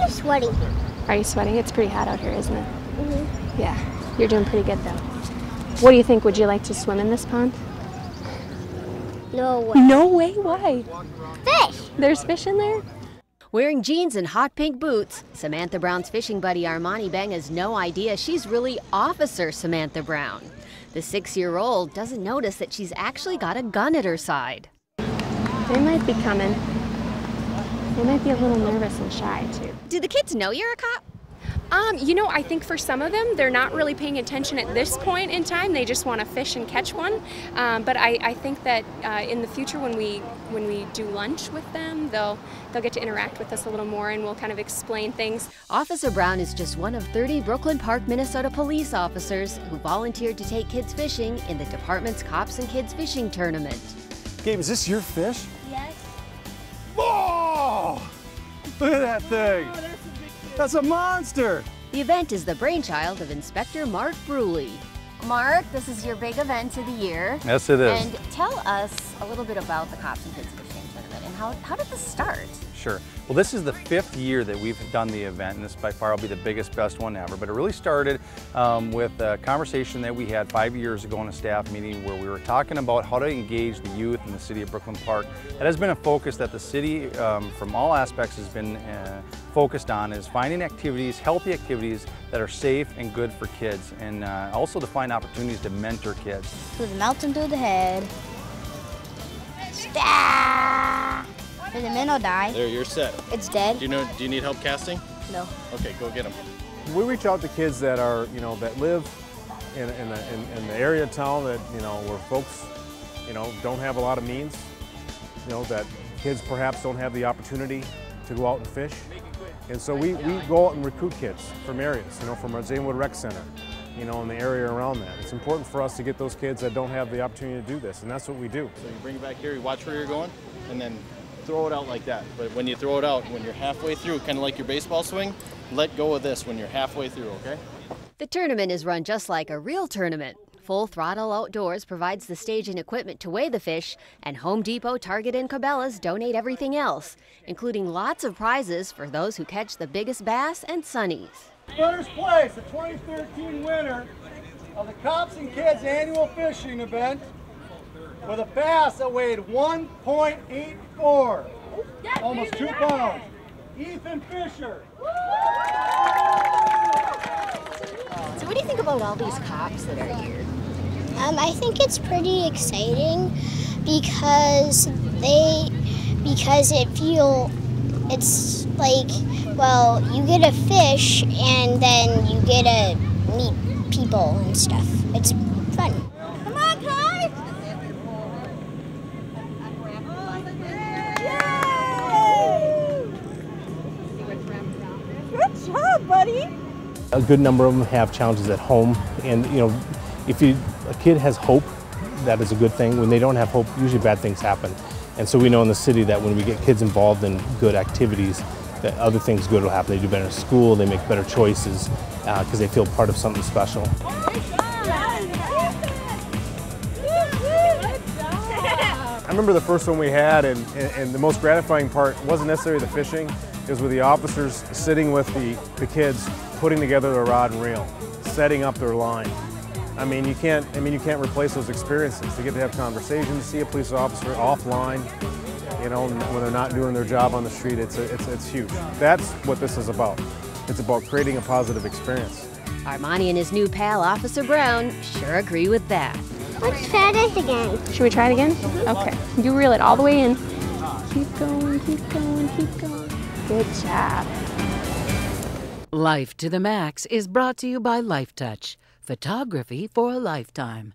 kind of sweating. Are you sweating? It's pretty hot out here, isn't it? Mm-hmm. Yeah, you're doing pretty good though. What do you think? Would you like to swim in this pond? No way. No way? Why? Fish! There's fish in there? Wearing jeans and hot pink boots, Samantha Brown's fishing buddy Armani Beng has no idea she's really Officer Samantha Brown. The 6-year-old doesn't notice that she's actually got a gun at her side. They might be coming. They might be a little nervous and shy too. Do the kids know you're a cop? You know, I think for some of them, they're not really paying attention at this point in time. They just want to fish and catch one. But I think that in the future, when we do lunch with them, they'll get to interact with us a little more, and we'll kind of explain things. Officer Brown is just one of 30 Brooklyn Park, Minnesota police officers who volunteered to take kids fishing in the department's Cops and Kids Fishing Tournament. Gabe, is this your fish? Yes. Oh! Look at that thing! That's a monster! The event is the brainchild of Inspector Mark Bruley. Mark, this is your big event of the year. Yes, it is. And tell us a little bit about the Cops and Kids Fishing Tournament and how did this start? Sure. Well, this is the 5th year that we've done the event, and this by far will be the biggest, best one ever. But it really started with a conversation that we had 5 years ago in a staff meeting where we were talking about how to engage the youth in the city of Brooklyn Park. That has been a focus that the city, from all aspects, has been focused on, is finding activities, healthy activities that are safe and good for kids, and also to find opportunities to mentor kids. Through the mouth and through the head. Stop! Did the minnow die? There, you're set. It's dead? Do you need help casting? No. Okay, go get him. We reach out to kids that are, that live in the area of town that, where folks, don't have a lot of means, that kids perhaps don't have the opportunity to go out and fish. And so we go out and recruit kids from areas, from our Zanewood Rec Center, in the area around that. It's important for us to get those kids that don't have the opportunity to do this, and that's what we do. So you bring it back here, you watch where you're going, and then throw it out like that. But when you throw it out, when you're halfway through, kind of like your baseball swing, let go of this when you're halfway through, okay? The tournament is run just like a real tournament. Full Throttle Outdoors provides the stage and equipment to weigh the fish, and Home Depot, Target, and Cabela's donate everything else, including lots of prizes for those who catch the biggest bass and sunnies. First place, the 2013 winner of the Cops and Kids annual fishing event with a bass that weighed 1.84, almost 2 pounds. Ethan Fisher. So what do you think about all these cops that are here? I think it's pretty exciting because it's like, well, you get a fish and then you get to meet people and stuff. It's fun. Come on, guys! Good job, buddy. A good number of them have challenges at home, and if a kid has hope, that is a good thing. When they don't have hope, usually bad things happen. And so we know in the city that when we get kids involved in good activities, that other things good will happen. They do better in school, they make better choices because they feel part of something special. I remember the first one we had, and the most gratifying part wasn't necessarily the fishing, it was with the officers sitting with the kids, putting together their rod and reel, setting up their line. You can't replace those experiences. They get to have conversations, see a police officer offline, when they're not doing their job on the street. It's huge. That's what this is about. It's about creating a positive experience. Armani and his new pal, Officer Brown, sure agree with that. Let's try this again. Should we try it again? Okay. You reel it all the way in. Keep going, keep going, keep going. Good job. Life to the Max is brought to you by Life Touch. Photography for a lifetime.